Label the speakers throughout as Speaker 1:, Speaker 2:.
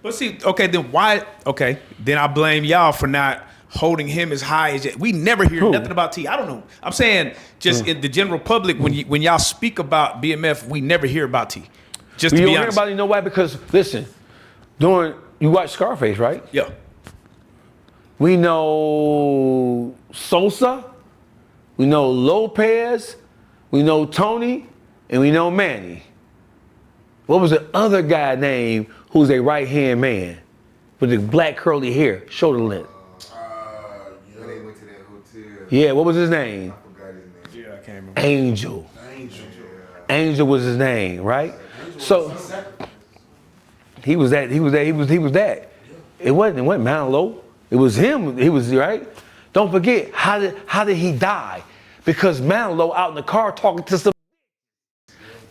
Speaker 1: But see, okay, then why? Okay, then I blame y'all for not holding him as high as we never hear nothing about T. I don't know. I'm saying just in the general public when y'all speak about BMF, we never hear about T. Just to be honest.
Speaker 2: Everybody know why? Because listen, you watch Scarface, right?
Speaker 1: Yeah.
Speaker 2: We know Sosa, we know Lopez, we know Tony, and we know Manny. What was the other guy named who's a right-hand man with the black curly hair, shoulder length?
Speaker 3: When they went to that hotel.
Speaker 2: Yeah, what was his name?
Speaker 3: I forgot his name.
Speaker 1: Yeah, I can't remember.
Speaker 2: Angel. Angel was his name, right? So he was that. It wasn't Manilow. It was him. He was right. Don't forget how did he die? Because Manilow out in the car talking to some.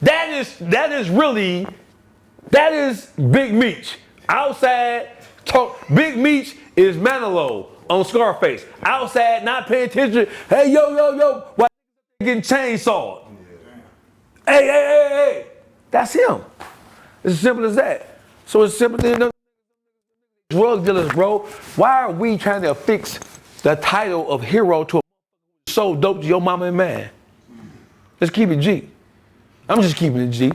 Speaker 2: That is Big Meech outside talk. Big Meech is Manilow on Scarface outside not paying attention. Hey yo, why getting chainsawed? Hey, that's him. It's as simple as that. So it's simple as drug dealers, bro. Why are we trying to affix the title of hero to a so dope to your mama and man? Let's keep it G. I'm just keeping it G.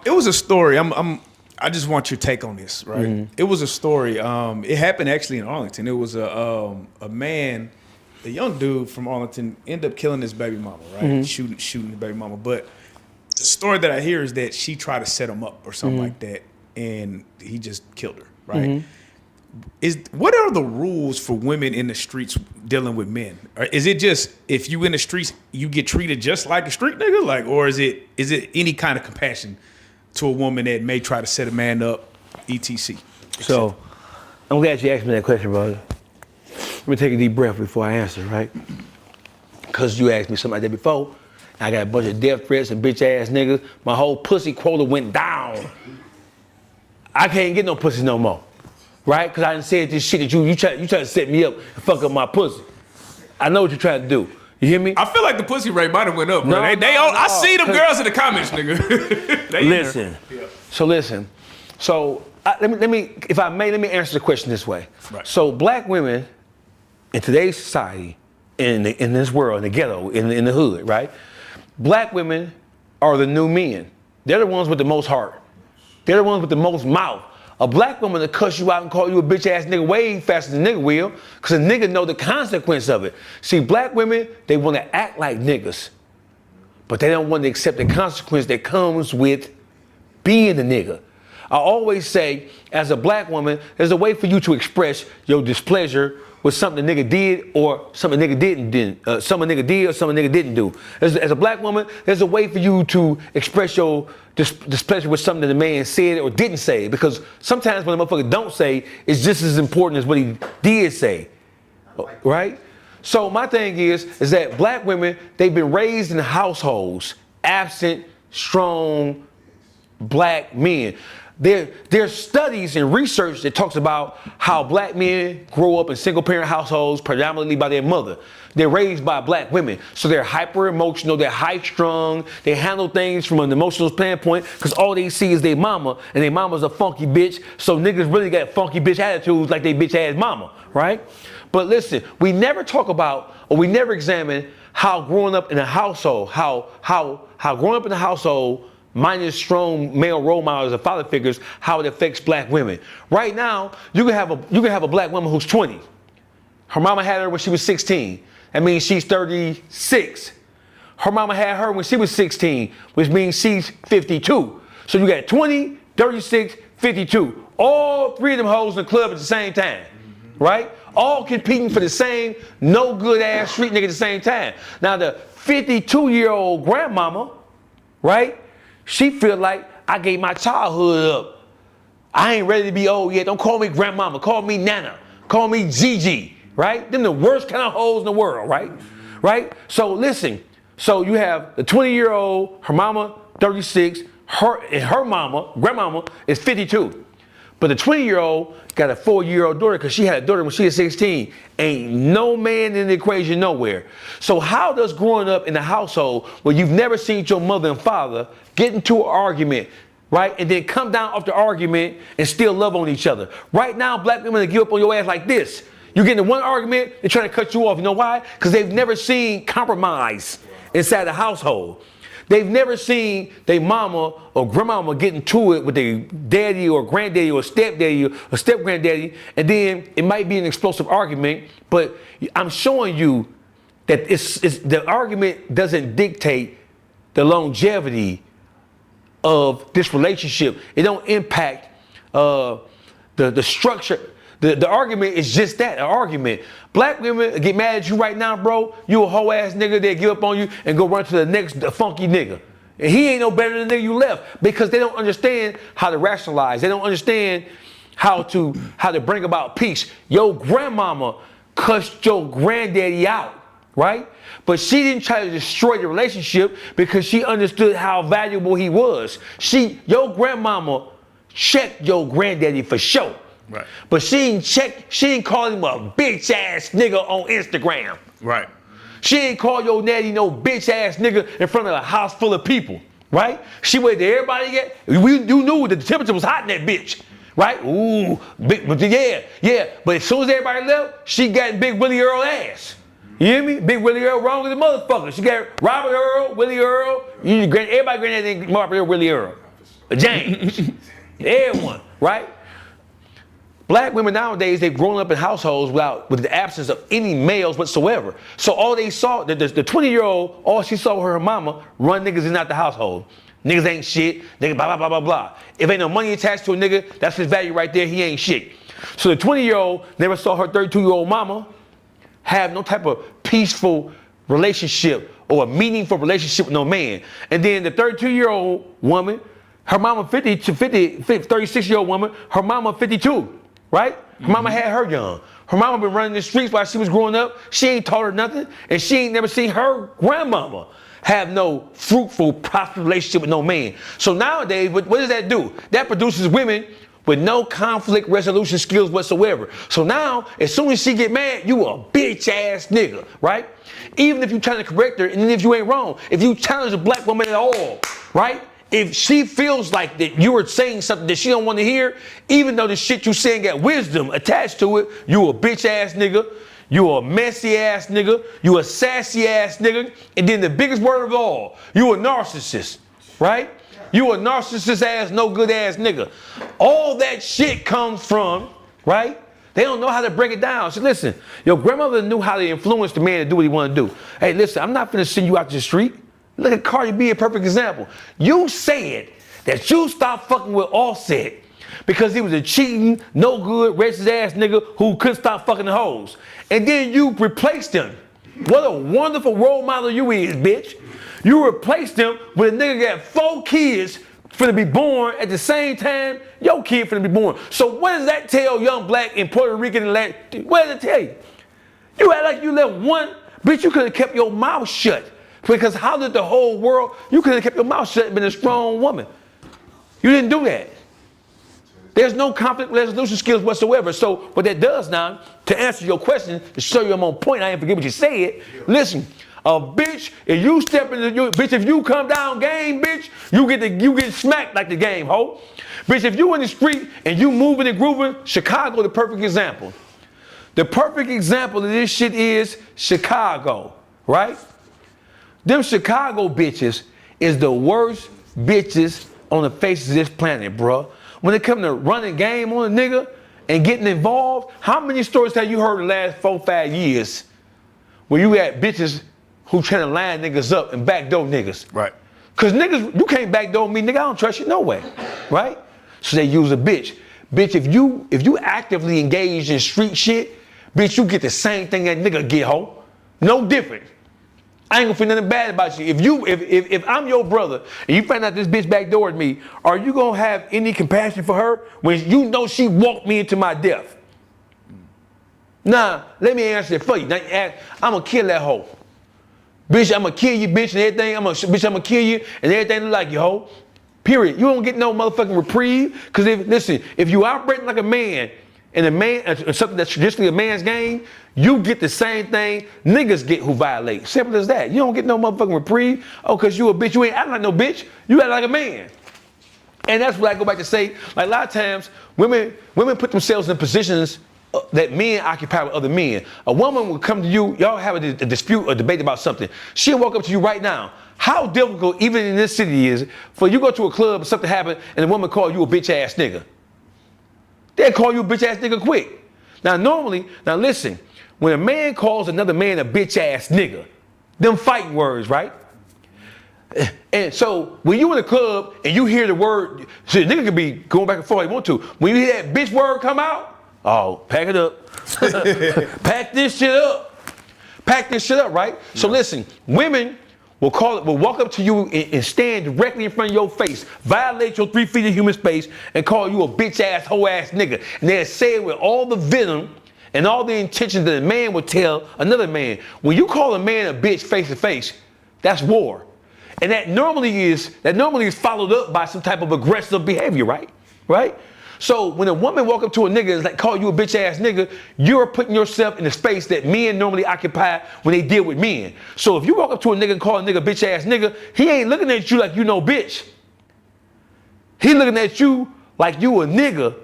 Speaker 1: It was a story. I just want your take on this, right? Mm-hmm. It was a story. It happened actually in Arlington. It was a man, a young dude from Arlington, ended up killing his baby mama, right? Mm-hmm. Shooting the baby mama. But the story that I hear is that she tried to set him up or something like that, and he just killed her, right? What are the rules for women in the streets dealing with men? Or is it just if you in the streets you get treated just like a street nigga, like, or is it any kind of compassion to a woman that may try to set a man up, etc.?
Speaker 2: So I'm glad you asked me that question, brother. Let me take a deep breath before I answer, right? Because you asked me something like that before. I got a bunch of death threats and bitch ass niggas. My whole pussy quota went down. I can't get no pussy no more. Right? Because I done said this shit that you try to set me up and fuck up my pussy. I know what you're trying to do. You hear me?
Speaker 1: I feel like the pussy rate might have went up, bro. I see them girls in the comments, nigga.
Speaker 2: Listen. Yeah. So listen. So let me if I may, let me answer the question this way. Right. So black women in today's society, in this world, in the ghetto, in the hood, right? Black women are the new men. They're the ones with the most heart. They're the ones with the most mouth. A black woman to cuss you out and call you a bitch ass nigga way faster than a nigga will, because a nigga know the consequence of it. See, black women, they want to act like niggas, but they don't want to accept the consequence that comes with being a nigga. I always say, as a black woman, there's a way for you to express your displeasure with something a nigga did or something a nigga didn't something a nigga did or something a nigga didn't do. As a black woman, there's a way for you to express your displeasure with something that the man said or didn't say, because sometimes what a motherfucker don't say is just as important as what he did say, right? So my thing is that black women, they've been raised in households absent strong black men. There's studies and research that talks about how black men grow up in single parent households predominantly by their mother. They're raised by black women. So they're hyper emotional, they're high strung, they handle things from an emotional standpoint because all they see is their mama, and their mama's a funky bitch. So niggas really got funky bitch attitudes like they bitch ass mama, right? But listen, we never talk about or we never examine how growing up in a household, how growing up in a household minus strong male role models and father figures, how it affects black women. Right now, you can have a black woman who's 20. Her mama had her when she was 16. That means she's 36. Her mama had her when she was 16, which means she's 52. So you got 20, 36, 52. All three of them hoes in the club at the same time, right? All competing for the same no good ass street nigga at the same time. Now the 52-year-old grandmama, right? She feel like I gave my childhood up. I ain't ready to be old yet. Don't call me grandmama. Call me Nana. Call me Gigi, right? Them the worst kind of hoes in the world, right? Right? So listen. So you have the 20-year-old, her mama 36, her mama, grandmama is 52. But the 20-year-old got a 4-year-old daughter because she had a daughter when she was 16. Ain't no man in the equation nowhere. So how does growing up in a household where you've never seen your mother and father get into an argument right? And then come down off the argument and still love on each other. Right now, black women give up on your ass like this. You get into one argument, they're trying to cut you off. You know why? Because they've never seen compromise inside the household. They've never seen their mama or grandmama get into it with their daddy or granddaddy or stepdaddy or step-granddaddy, and then it might be an explosive argument, but I'm showing you that the argument doesn't dictate the longevity of this relationship. It don't impact the structure. The argument is just that, an argument. Black women get mad at you right now, bro. You a hoe ass nigga, they give up on you and go run to the next funky nigga. And he ain't no better than the nigga you left because they don't understand how to rationalize. They don't understand how to bring about peace. Your grandmama cussed your granddaddy out, right? But she didn't try to destroy the relationship because she understood how valuable he was. Your grandmama checked your granddaddy for sure.
Speaker 1: Right.
Speaker 2: But she ain't call him a bitch ass nigga on Instagram.
Speaker 1: Right.
Speaker 2: She ain't call your daddy no bitch ass nigga in front of a house full of people. Right? She waited till everybody get. You knew that the temperature was hot in that bitch. Right? Ooh, yeah. But as soon as everybody left, she got Big Willie Earl ass. You hear me? Big Willie Earl wrong with the motherfucker. She got Robert Earl, Willie Earl. Everybody granddaddy named Robert Earl, Willie Earl. James. Everyone. Right? Black women nowadays, they've grown up in households with the absence of any males whatsoever. So all they saw, the 20-year-old, all she saw was her mama run niggas in out the household. Niggas ain't shit, nigga blah, blah, blah, blah, blah. If ain't no money attached to a nigga, that's his value right there, he ain't shit. So the 20-year-old never saw her 32-year-old mama have no type of peaceful relationship or a meaningful relationship with no man. And then the 32-year-old woman, her mama 36-year-old woman, her mama 52. Right? Her mama had her young. Her mama been running the streets while she was growing up. She ain't taught her nothing. And she ain't never seen her grandmama have no fruitful, prosperous relationship with no man. So nowadays, what does that do? That produces women with no conflict resolution skills whatsoever. So now, as soon as she get mad, you a bitch ass nigga, right? Even if you trying to correct her, and even if you ain't wrong, if you challenge a black woman at all, right? If she feels like that you are saying something that she don't want to hear, even though the shit you saying got wisdom attached to it, you a bitch ass nigga, you a messy ass nigga, you a sassy ass nigga, and then the biggest word of all, you a narcissist, right? You a narcissist ass, no good ass nigga. All that shit comes from, right? They don't know how to break it down. So listen, your grandmother knew how to influence the man to do what he want to do. Hey, listen, I'm not finna send you out to the street. Look at Cardi B, a perfect example. You said that you stopped fucking with Offset because he was a cheating, no good, racist ass nigga who couldn't stop fucking the hoes. And then you replaced him. What a wonderful role model you is, bitch. You replaced him with a nigga got 4 kids finna be born at the same time your kid finna be born. So what does that tell young black and Puerto Rican and Latin? What does it tell you? You act like you left one, bitch, you could have kept your mouth shut. Because how did the whole world, you could have kept your mouth shut and been a strong woman. You didn't do that. There's no conflict resolution skills whatsoever. So what that does now, to answer your question, to show you I'm on point, I ain't forget what you said. Listen, a bitch, if you step into your, bitch, if you come down game, bitch, you get smacked like the game, ho. Bitch, if you in the street and you moving and grooving, Chicago the perfect example. The perfect example of this shit is Chicago, right? Them Chicago bitches is the worst bitches on the face of this planet, bruh. When it comes to running game on a nigga and getting involved, how many stories have you heard in the last 4-5 years where you had bitches who trying to line niggas up and backdoor niggas?
Speaker 1: Right.
Speaker 2: Cause niggas, you can't backdoor me, nigga, I don't trust you no way, right? So they use a bitch. Bitch, if you actively engage in street shit, bitch, you get the same thing that nigga get, ho. No different. I ain't gonna feel nothing bad about you. If I'm your brother and you find out this bitch backdoored me, are you gonna have any compassion for her when you know she walked me into my death? Nah, let me answer it for you. Now, I'm gonna kill that hoe. Bitch, I'm gonna kill you, bitch, and everything. I'm gonna kill you and everything look like you, hoe. Period. You don't get no motherfucking reprieve. Cause if you operating like a man and something that's traditionally a man's game, you get the same thing niggas get who violate. Simple as that. You don't get no motherfucking reprieve. Oh, cause you a bitch. You ain't acting like no bitch. You act like a man. And that's what I go back to say. Like a lot of times, women put themselves in positions that men occupy with other men. A woman will come to you, y'all have a dispute or debate about something. She'll walk up to you right now. How difficult, even in this city, is for you go to a club and something happen and a woman call you a bitch ass nigga? They'll call you a bitch ass nigga quick. Now listen, when a man calls another man a bitch ass nigga, them fighting words, right? And so when you in the club and you hear the word, so the nigga could be going back and forth if you want to. When you hear that bitch word come out, oh, pack it up. Pack this shit up. Pack this shit up, right? Yeah. So listen, women will walk up to you and stand directly in front of your face, violate your 3 feet of human space, and call you a bitch ass, hoe ass nigga. And they'll say it with all the venom and all the intentions that a man would tell another man. When you call a man a bitch face to face, that's war. And that normally is followed up by some type of aggressive behavior, right? Right? So when a woman walk up to a nigga and like call you a bitch ass nigga, you're putting yourself in the space that men normally occupy when they deal with men. So if you walk up to a nigga and call a nigga bitch ass nigga, he ain't looking at you like you know bitch. He looking at you like you a nigga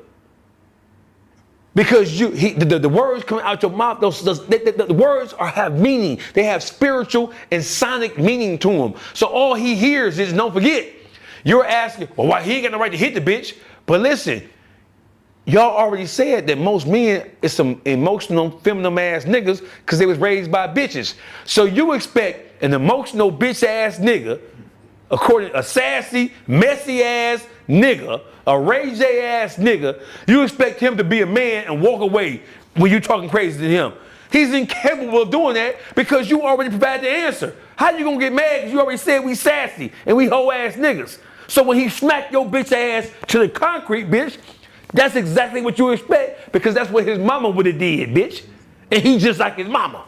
Speaker 2: because the words coming out your mouth, the words have meaning. They have spiritual and sonic meaning to them. So all he hears is, don't forget, you're asking, well, why he ain't got no right to hit the bitch? But listen, y'all already said that most men is some emotional, feminine ass niggas because they was raised by bitches. So you expect an emotional bitch ass nigga, according to a sassy, messy ass nigga, a Ray J ass nigga, you expect him to be a man and walk away when you talking crazy to him. He's incapable of doing that because you already provided the answer. How you gonna get mad because you already said we sassy and we hoe ass niggas? So when he smacked your bitch ass to the concrete, bitch, that's exactly what you expect because that's what his mama would have did, bitch. And he just like his mama.